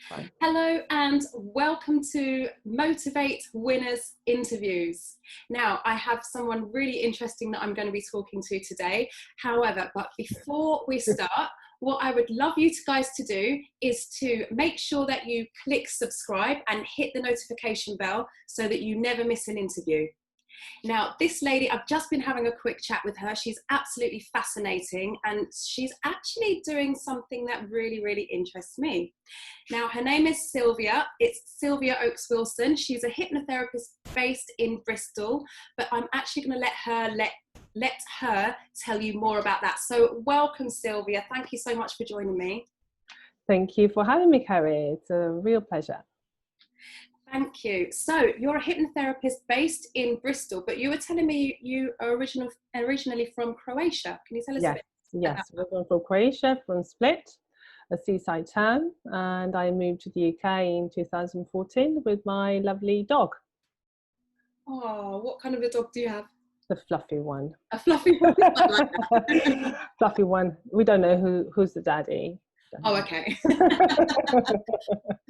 Fine. Hello and welcome to Motivate Winners Interviews. Now, I have someone really interesting that I'm going to be talking to today. However, but before we start, what I would love you guys to do is to make sure that you click subscribe and hit the notification bell so that you never miss an interview. Now, this lady, I've just been having a quick chat with her. She's absolutely fascinating, and she's actually doing something that really, really interests me. Now, her name is Silvia. It's Silvia Oakes Wilson. She's a hypnotherapist based in Bristol, but I'm actually going to let her tell you more about that. So welcome, Silvia. Thank you so much for joining me. Thank you for having me, Carrie. It's a real pleasure. Thank you. So you're a hypnotherapist based in Bristol, but you were telling me you are originally from Croatia. Can you tell us a bit? Yes, we're from Croatia, from Split, a seaside town, and I moved to the UK in 2014 with my lovely dog. Oh, what kind of a dog do you have? The fluffy one. A fluffy one? I like that. Fluffy one. We don't know who's the daddy. Oh, okay.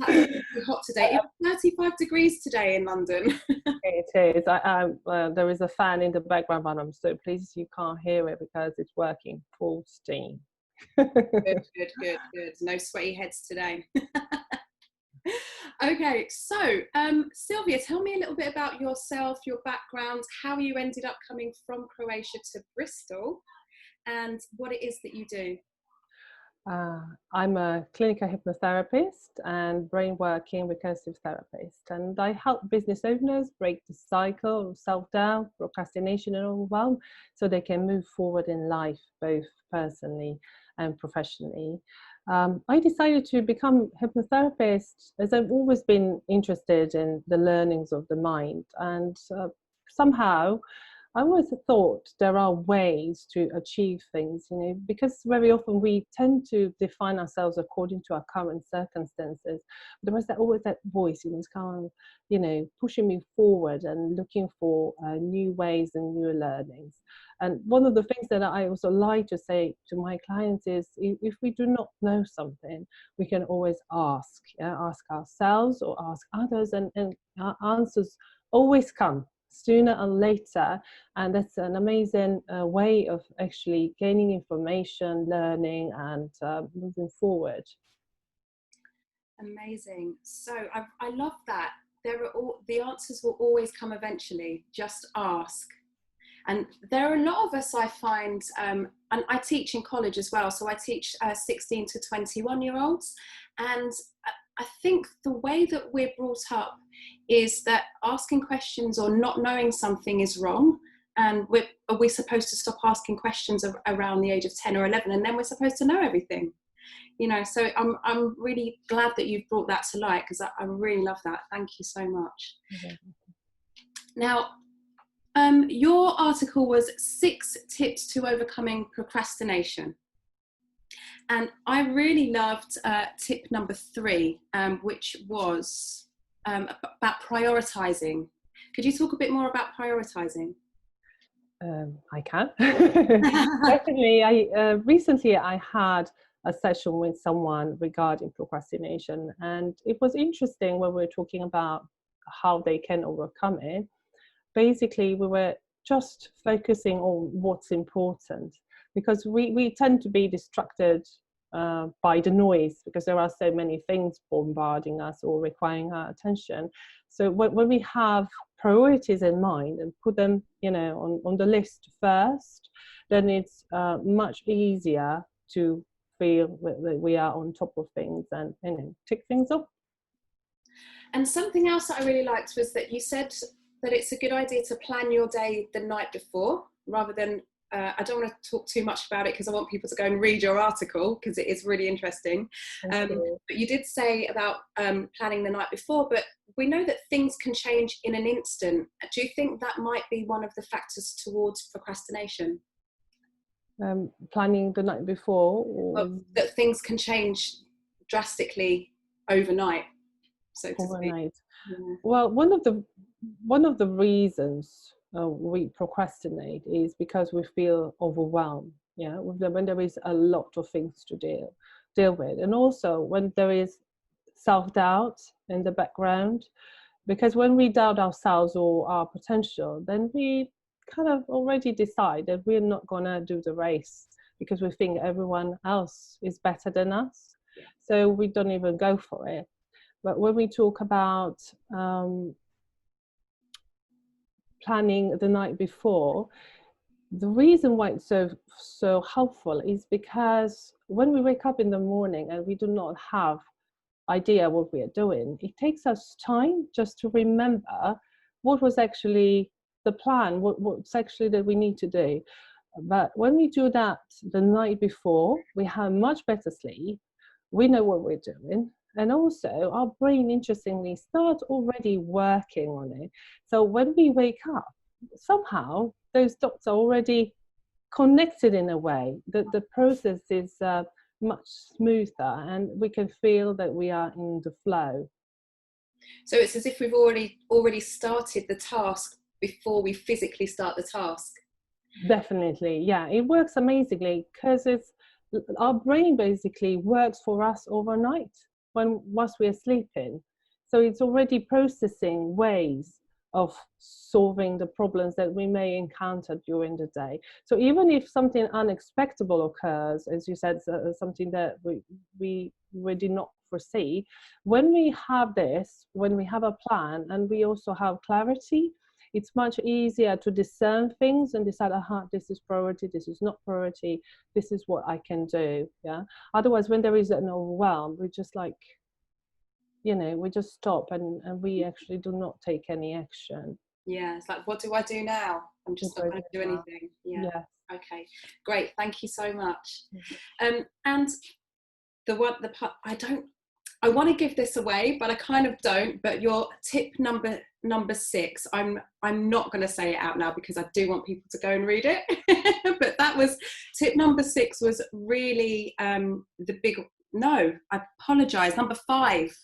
It's hot today. It's 35 degrees today in London. It is. There is a fan in the background, but I'm so pleased you can't hear it because it's working full steam. Good. No sweaty heads today. Okay, so Silvia, tell me a little bit about yourself, your background, how you ended up coming from Croatia to Bristol, and what it is that you do. I'm a clinical hypnotherapist and brain working recursive therapist, and I help business owners break the cycle of self-doubt, procrastination and overwhelm so they can move forward in life, both personally and professionally. I decided to become a hypnotherapist as I've always been interested in the learnings of the mind, and somehow I always thought there are ways to achieve things, because very often we tend to define ourselves according to our current circumstances. But there is always that voice, it's kind of, pushing me forward and looking for new ways and new learnings. And one of the things that I also like to say to my clients is, if we do not know something, we can always ask ourselves or ask others, and our answers always come sooner or later, and that's an amazing way of actually gaining information, learning, and moving forward. Amazing. So I love that. The answers will always come eventually. Just ask. And there are a lot of us, I find, and I teach in college as well. So I teach 16 to 21-year-olds, and I think the way that we're brought up is that asking questions or not knowing something is wrong, and we're supposed to stop asking questions around the age of 10 or 11, and then we're supposed to know everything. So I'm really glad that you've brought that to light, because I really love that. Thank you so much. Mm-hmm. Now, your article was 6 tips to overcoming procrastination. And I really loved tip number 3, which was about prioritizing. Could you talk a bit more about prioritizing? I can. Definitely. Recently I had a session with someone regarding procrastination, and it was interesting when we were talking about how they can overcome it. Basically, we were just focusing on what's important, because we tend to be distracted by the noise, because there are so many things bombarding us or requiring our attention. So when we have priorities in mind and put them, on the list first, then it's much easier to feel that we are on top of things and tick things off. And something else that I really liked was that you said that it's a good idea to plan your day the night before, rather than I don't want to talk too much about it because I want people to go and read your article, because it is really interesting. But you did say about planning the night before, but we know that things can change in an instant. Do you think that might be one of the factors towards procrastination? Planning the night before? Or that things can change drastically overnight, so to speak. Yeah. Well, one of the reasons we procrastinate is because we feel overwhelmed. When there is a lot of things to deal with, and also when there is self-doubt in the background, because when we doubt ourselves or our potential, then we kind of already decide that we're not going to do the race because we think everyone else is better than us. So we don't even go for it. But when we talk about planning the night before, the reason why it's so helpful is because when we wake up in the morning and we do not have idea what we are doing, it takes us time just to remember what was actually the plan, what's actually that we need to do. But when we do that the night before, we have much better sleep, we know what we're doing, and also our brain, interestingly, starts already working on it. So when we wake up, somehow those dots are already connected in a way that the process is much smoother, and we can feel that we are in the flow. So it's as if we've already started the task before we physically start the task. Definitely, yeah, it works amazingly because our brain basically works for us overnight once we're sleeping. So it's already processing ways of solving the problems that we may encounter during the day. So even if something unexpected occurs, as you said, something that we did not foresee, when we have a plan and we also have clarity, it's much easier to discern things and decide, this is priority, this is not priority, this is what I can do. Yeah. Otherwise, when there is an overwhelm, we just we just stop and we actually do not take any action. Yeah, it's like, what do I do now? I'm just not going to do anything. Yeah. Yes. Okay, great. Thank you so much. And the part I want to give this away, but I kind of don't. But your tip number 6, I'm not going to say it out now because I do want people to go and read it. But that was tip number 6 was really the big. No, I apologise. Number 5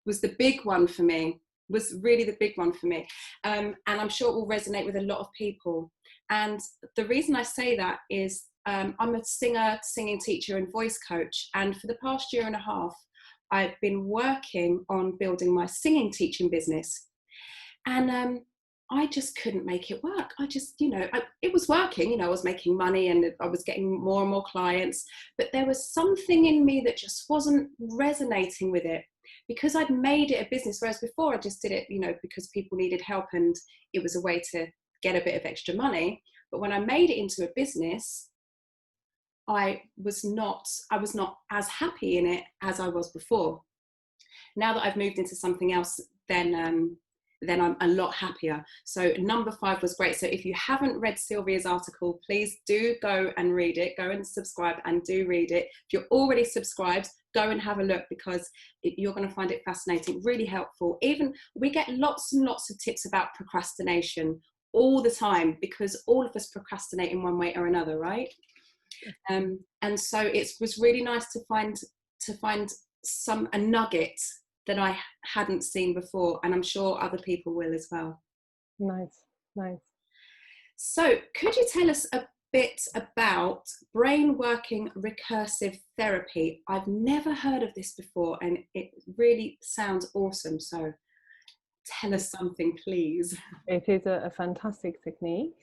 was the big one for me. Was really the big one for me, and I'm sure it will resonate with a lot of people. And the reason I say that is I'm a singing teacher and voice coach, and for the past year and a half I've been working on building my singing teaching business, and I just couldn't make it work. I just, it was working, I was making money and I was getting more and more clients, but there was something in me that just wasn't resonating with it, because I'd made it a business, whereas before I just did it, because people needed help and it was a way to get a bit of extra money. But when I made it into a business, I was not as happy in it as I was before. Now that I've moved into something else, then I'm a lot happier. So number 5 was great. So if you haven't read Silvia's article, please do go and read it. Go and subscribe and do read it. If you're already subscribed, go and have a look, because you're going to find it fascinating, really helpful. Even we get lots and lots of tips about procrastination all the time, because all of us procrastinate in one way or another, right? And so it was really nice to find a nugget that I hadn't seen before, and I'm sure other people will as well. Nice. So could you tell us a bit about brain working recursive therapy? I've never heard of this before, and it really sounds awesome. So tell us something, please. It is a fantastic technique.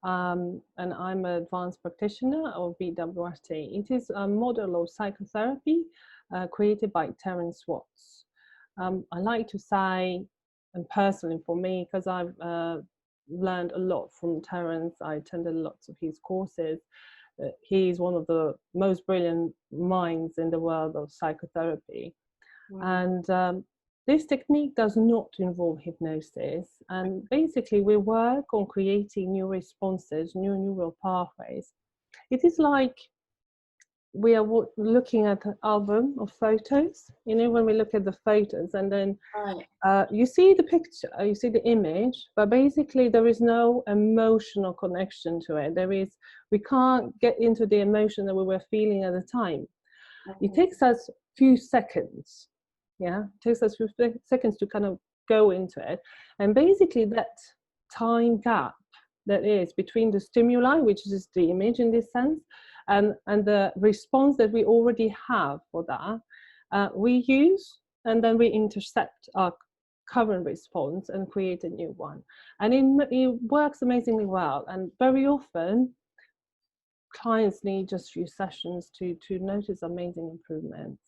And I'm an advanced practitioner of BWRT. It is a model of psychotherapy created by Terence Watts. I like to say, and personally for me, because I've learned a lot from Terence, I attended lots of his courses. He's one of the most brilliant minds in the world of psychotherapy. Wow. And this technique does not involve hypnosis, and basically we work on creating new responses, new neural pathways. It is like we are looking at an album of photos, when we look at the photos, and then you see the picture, you see the image, but basically there is no emotional connection to it. We can't get into the emotion that we were feeling at the time. It takes us few seconds. Yeah, it takes us a few seconds to kind of go into it. And basically that time gap that is between the stimuli, which is the image in this sense, and the response that we already have for that, we use and then we intercept our current response and create a new one. And it works amazingly well. And very often, clients need just a few sessions to notice amazing improvements.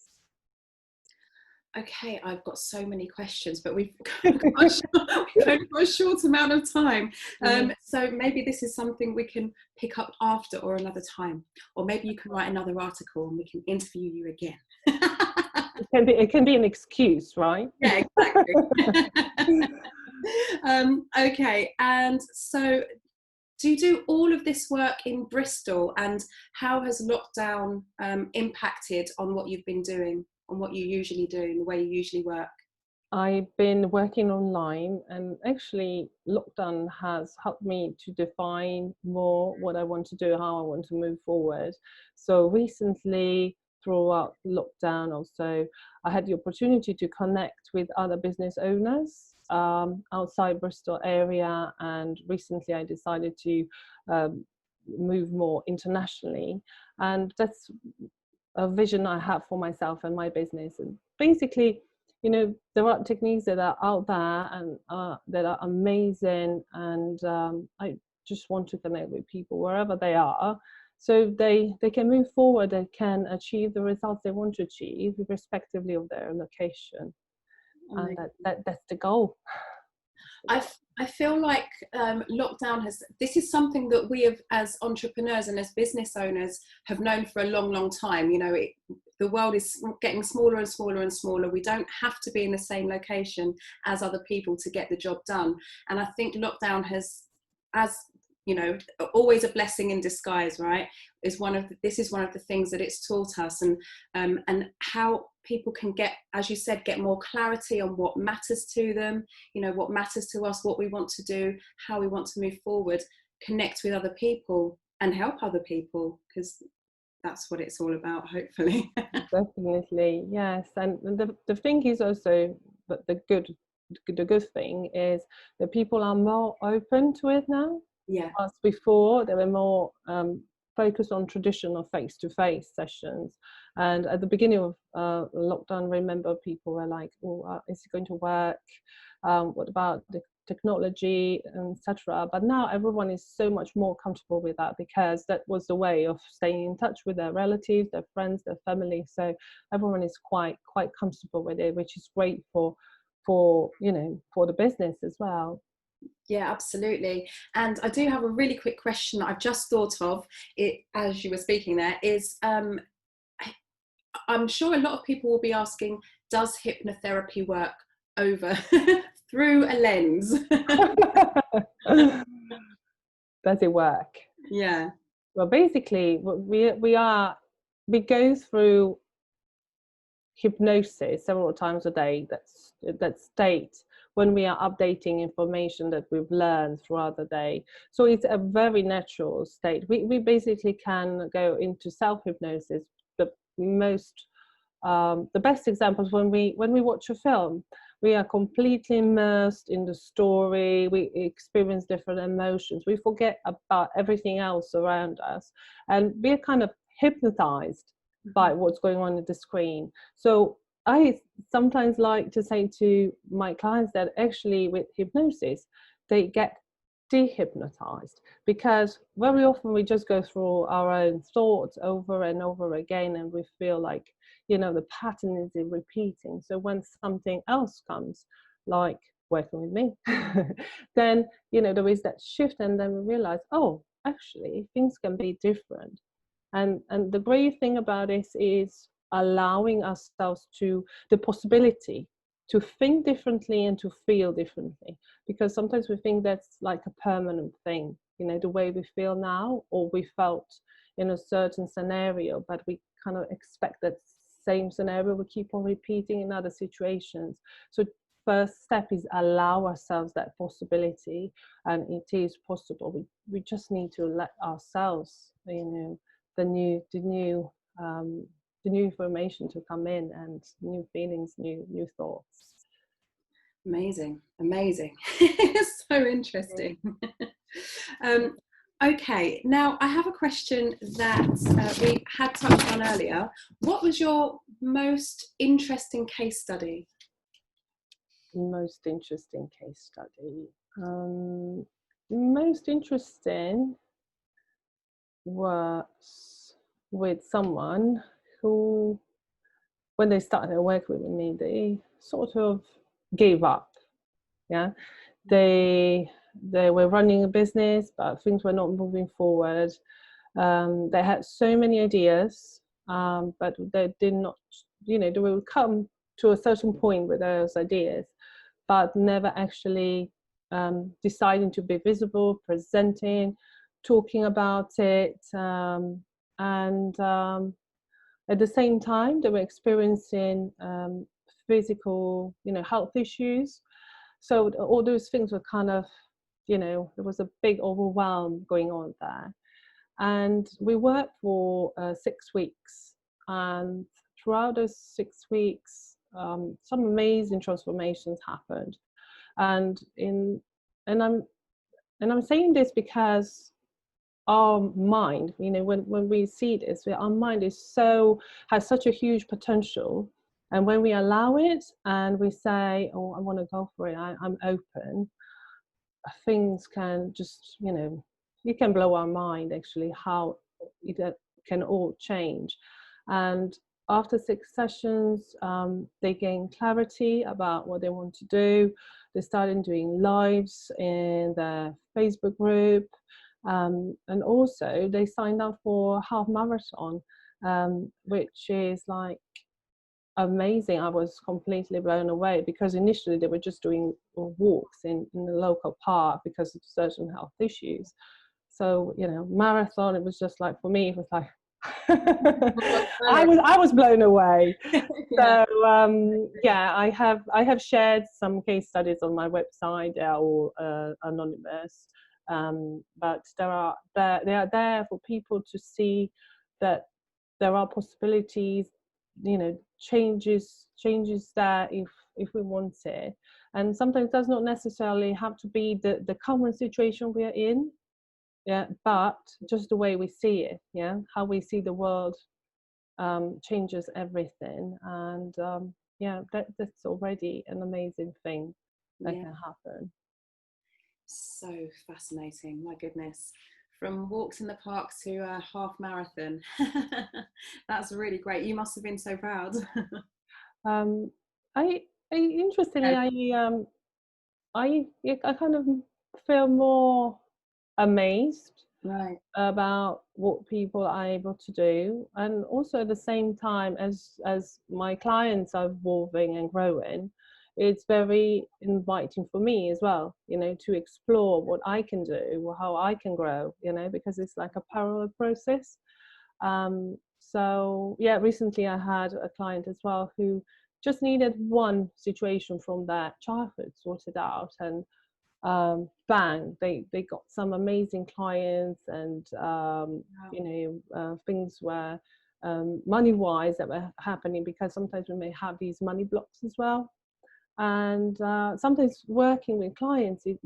Okay, I've got so many questions, but we've only got a short amount of time. So maybe this is something we can pick up after or another time. Or maybe you can write another article and we can interview you again. It can be an excuse, right? Yeah, exactly. Okay, and so do you do all of this work in Bristol, and how has lockdown impacted on what you've been doing, on what you usually do, and the way you usually work? I've been working online, and actually lockdown has helped me to define more what I want to do, how I want to move forward. So recently, throughout lockdown also, I had the opportunity to connect with other business owners outside Bristol area, and recently I decided to move more internationally, and that's a vision I have for myself and my business. And basically, you know, there are techniques that are out there and that are amazing, and I just want to connect with people wherever they are, so they can move forward, they can achieve the results they want to achieve irrespectively of their location. And that's the goal. I feel like lockdown this is something that we have, as entrepreneurs and as business owners, have known for a long, long time. You know, the world is getting smaller and smaller and smaller. We don't have to be in the same location as other people to get the job done. And I think lockdown has, as you know, always a blessing in disguise, right? This is one of the things that it's taught us, and how people can get, as you said, get more clarity on what matters to them, you know, what matters to us, what we want to do, how we want to move forward, connect with other people and help other people, because that's what it's all about, hopefully. Definitely, yes. And the thing is also that the good thing is that people are more open to it now. Yeah. As before, they were more focused on traditional face-to-face sessions. And at the beginning of lockdown, remember, people were like, oh, is it going to work? What about the technology, etc. But now everyone is so much more comfortable with that, because that was the way of staying in touch with their relatives, their friends, their family. So everyone is quite comfortable with it, which is great for you know, for the business as well. Yeah, absolutely. And I do have a really quick question that I've just thought of it as you were speaking there, is I'm sure a lot of people will be asking, does hypnotherapy work over through a lens? Does it work? Yeah. Well, basically, we go through hypnosis several times a day. That state when we are updating information that we've learned throughout the day. So it's a very natural state. We basically can go into self-hypnosis. The best examples, when we watch a film, we are completely immersed in the story. We experience different emotions. We forget about everything else around us, and we're kind of hypnotized by what's going on the screen. So I sometimes like to say to my clients that actually with hypnosis, they get dehypnotized, because very often we just go through our own thoughts over and over again, and we feel like, you know, the pattern is repeating. So when something else comes, like working with me, then, you know, there is that shift, and then we realize, oh, actually things can be different. And the great thing about this is allowing ourselves to the possibility to think differently and to feel differently, because sometimes we think that's like a permanent thing, you know, the way we feel now or we felt in a certain scenario, but we kind of expect that same scenario we keep on repeating in other situations. So first step is allow ourselves that possibility, and it is possible. We just need to let ourselves, you know, the new information to come in, and new feelings, new thoughts. Amazing. So interesting. Okay, now I have a question that we had touched on earlier. What was your most interesting case study? Most interesting case study. Most interesting was with someone who, when they started working with me, they sort of gave up. Yeah, they were running a business, but things were not moving forward. They had so many ideas, but they did not, they will come to a certain point with those ideas, but never actually deciding to be visible, presenting, talking about it. And At the same time, they were experiencing physical, health issues. So all those things were kind of, there was a big overwhelm going on there. And we worked for 6 weeks. And throughout those 6 weeks, some amazing transformations happened. And in and I'm saying this because our mind, when we see this, our mind has such a huge potential. And when we allow it and we say, oh, I want to go for it, I'm open, things can just, it can blow our mind actually how it can all change. And after 6 sessions, they gain clarity about what they want to do. They started doing lives in their Facebook group. And also they signed up for half marathon, which is like amazing. I was completely blown away because initially they were just doing walks in the local park because of certain health issues. So, marathon, it was just like, for me, it was like, I was blown away. Yeah. So I have shared some case studies on my website. They are all anonymous, but they are there for people to see that there are possibilities, changes there if we want it. And sometimes it does not necessarily have to be the current situation we are in, but just the way we see it, how we see the world changes everything. And that's already an amazing thing that can happen. So fascinating, my goodness. From walks in the park to a half marathon. That's really great. You must have been so proud. Interestingly, I kind of feel more amazed about what people are able to do, and also at the same time, as my clients are evolving and growing, it's very inviting for me as well, to explore what I can do, how I can grow, because it's like a parallel process. So recently I had a client as well who just needed one situation from their childhood sorted out, and bang, they got some amazing clients, and things were money wise that were happening, because sometimes we may have these money blocks as well. And sometimes working with clients, it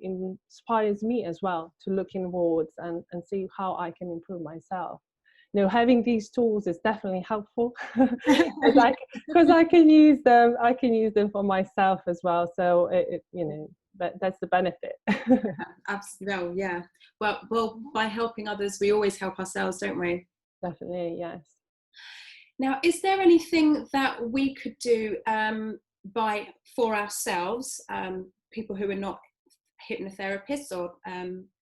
inspires me as well to look inwards and see how I can improve myself. Having these tools is definitely helpful because I can use them. I can use them for myself as well. So that's the benefit. Absolutely. No, yeah. Well, by helping others, we always help ourselves, don't we? Definitely, yes. Now, is there anything that we could do for ourselves, people who are not hypnotherapists,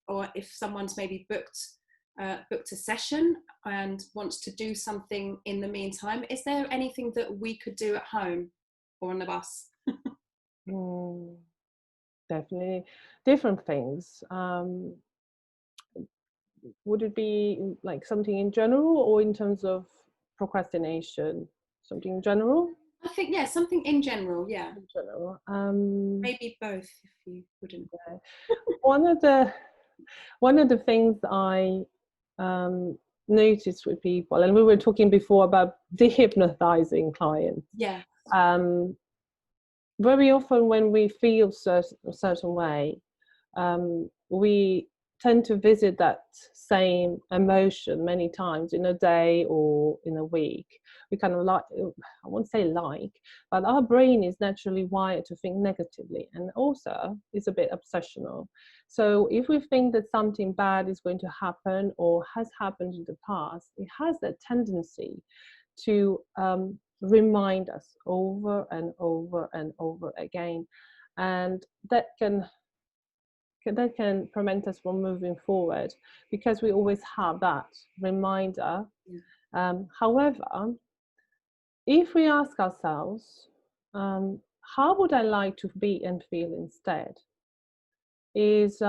or if someone's maybe booked a session and wants to do something in the meantime, is there anything that we could do at home or on the bus? Definitely different things. Would it be like something in general, or in terms of procrastination? Something in general? I think, something in general, In general. Maybe both, if you wouldn't. Yeah. One of the things I noticed with people, and we were talking before about dehypnotizing clients. Yeah. Very often when we feel a certain way, we tend to visit that same emotion many times in a day or in a week, we kind of like, I won't say like, but our brain is naturally wired to think negatively, and also is a bit obsessional. So if we think that something bad is going to happen or has happened in the past, it has that tendency to remind us over and over and over again, and that can prevent us from moving forward, because we always have that reminder. However, if we ask ourselves, how would I like to be and feel instead, is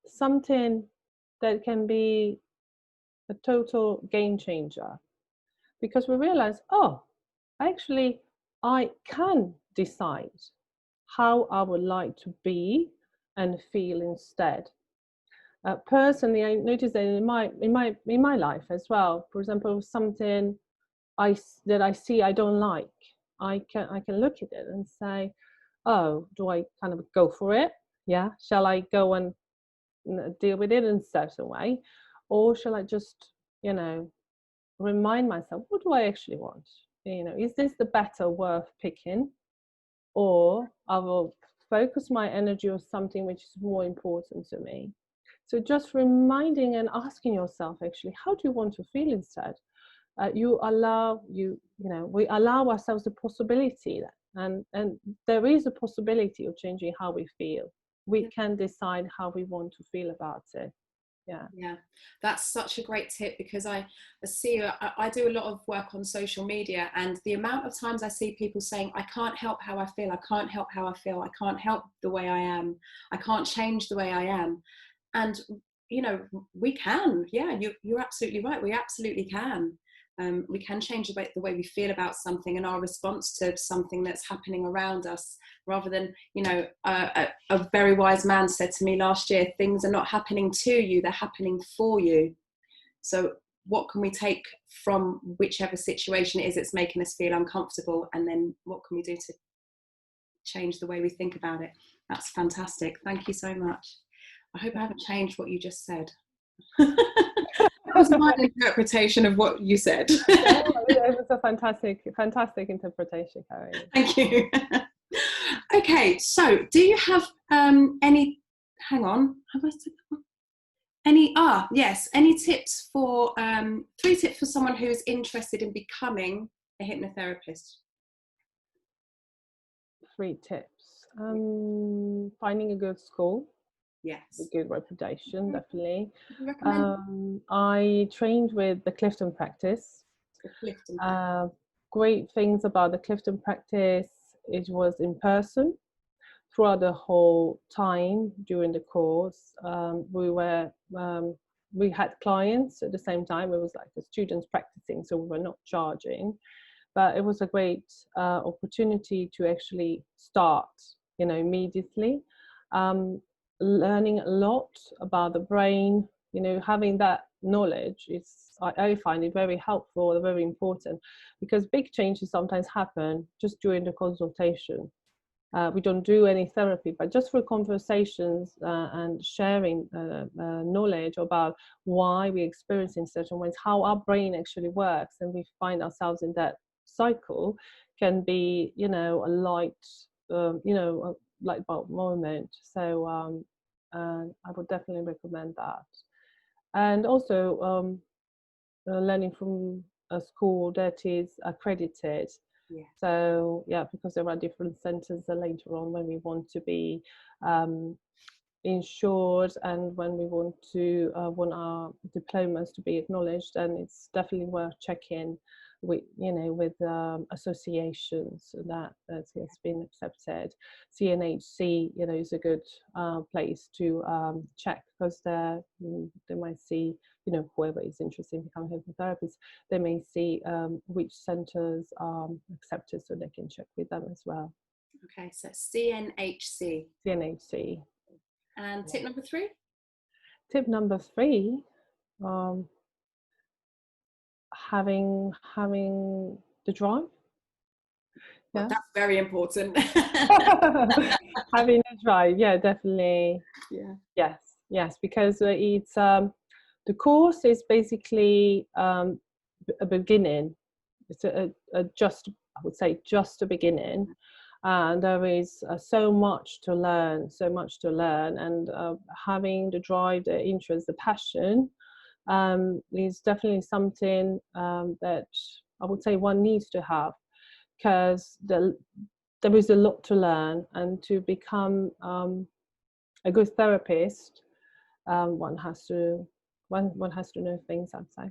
something that can be a total game changer, because we realize, oh, actually, I can decide how I would like to be and feel instead. Personally, I noticed that in my life as well. For example, something that I see I don't like, I can look at it and say, oh, do I kind of go for it? Yeah, shall I go and deal with it in a certain way, or shall I just, remind myself, what do I actually want? Is this the better worth picking, or I will focus my energy on something which is more important to me? So just reminding and asking yourself, actually, how do you want to feel instead? We allow ourselves the possibility that, and there is a possibility of changing how we feel. We can decide how we want to feel about it. Yeah, that's such a great tip, because I do a lot of work on social media, and the amount of times I see people saying, I can't help how I feel, I can't help how I feel, I can't help the way I am, I can't change the way I am. And we can. You're absolutely right, we absolutely can. We can change the way we feel about something and our response to something that's happening around us, rather than, a very wise man said to me last year, things are not happening to you, they're happening for you. So what can we take from whichever situation it is that's making us feel uncomfortable, and then what can we do to change the way we think about it? That's fantastic. Thank you so much. I hope I haven't changed what you just said. That was my interpretation of what you said. It was a fantastic interpretation, Carrie. Thank you. Okay, so do you have any, hang on, have I said that one? Any tips for, 3 tips for someone who's interested in becoming a hypnotherapist? 3 tips. Finding a good school. Yes. A good reputation, definitely. Recommend? I trained with the Clifton practice. Great things about the Clifton practice, it was in person throughout the whole time during the course. We had clients at the same time. It was like the students practicing, so we were not charging, but it was a great opportunity to actually start, immediately. Learning a lot about the brain, having that knowledge I find it very helpful and very important, because big changes sometimes happen just during the consultation. We don't do any therapy, but just for conversations and sharing knowledge about why we experience in certain ways, how our brain actually works, and we find ourselves in that cycle, can be, a light bulb moment. So I would definitely recommend that. And also learning from a school that is accredited. Yeah. So because there are different centres later on when we want to be insured, and when we want our diplomas to be acknowledged, and it's definitely worth checking with associations that has been accepted. CNHC is a good place to check, because they might see, whoever is interested in becoming a hypnotherapist, they may see which centres are accepted, so they can check with them as well. Okay, so CNHC. And tip number 3? Tip number 3, having the drive. Well, that's very important. Having a drive, definitely. Yeah. Yes, Yes, because it's the course is basically a beginning. It's I would say just a beginning, and there is so much to learn, and having the drive, the interest, the passion is definitely something that I would say one needs to have, because there is a lot to learn, and to become a good therapist, one has to know things, I'd say.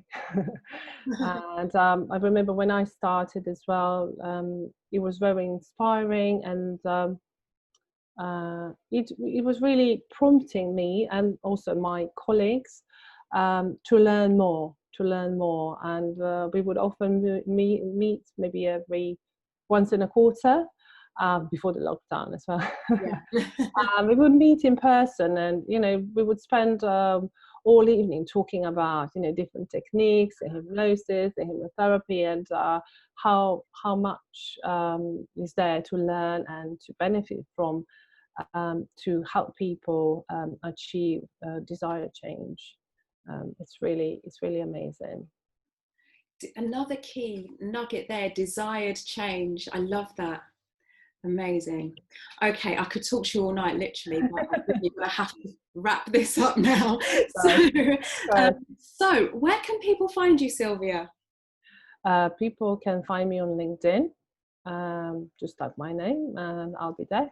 And I remember when I started as well, it was very inspiring, and it was really prompting me and also my colleagues to learn more, and we would often meet maybe every once in a quarter, before the lockdown as well. Yeah. We would meet in person, and we would spend all evening talking about different techniques, the hypnosis, the hypnotherapy, and how much is there to learn and to benefit from, to help people achieve desired change. It's really amazing. Another key nugget there, desired change. I love that. Amazing. Okay, I could talk to you all night, literally, but I'm really going to have to wrap this up now. So where can people find you, Silvia? People can find me on LinkedIn. Just type my name and I'll be there.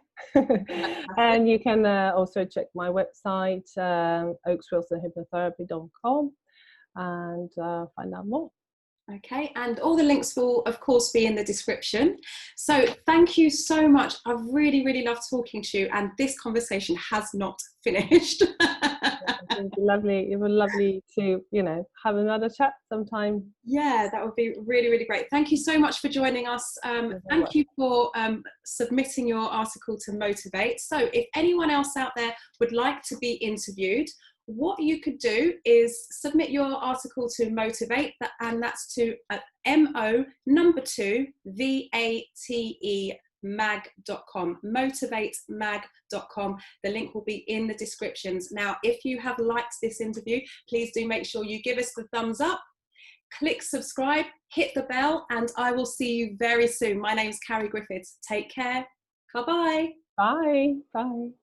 And you can also check my website, oakswilsonhypnotherapy.com, and find out more. Okay, and all the links will of course be in the description. So thank you so much. I've really loved talking to you, and this conversation has not finished. It was lovely to have another chat sometime. Yeah, that would be really great. Thank you so much for joining us. Thank you for submitting your article to MO2VATE. So if anyone else out there would like to be interviewed, what you could do is submit your article to MO2VATE, and that's to MO2VATE mag.com, MO2VATEmag.com. The link will be in the descriptions. Now, if you have liked this interview, please do make sure you give us the thumbs up, click subscribe, hit the bell, and I will see you very soon. My name is Carrie Griffiths. Take care. Bye-bye. Bye. Bye.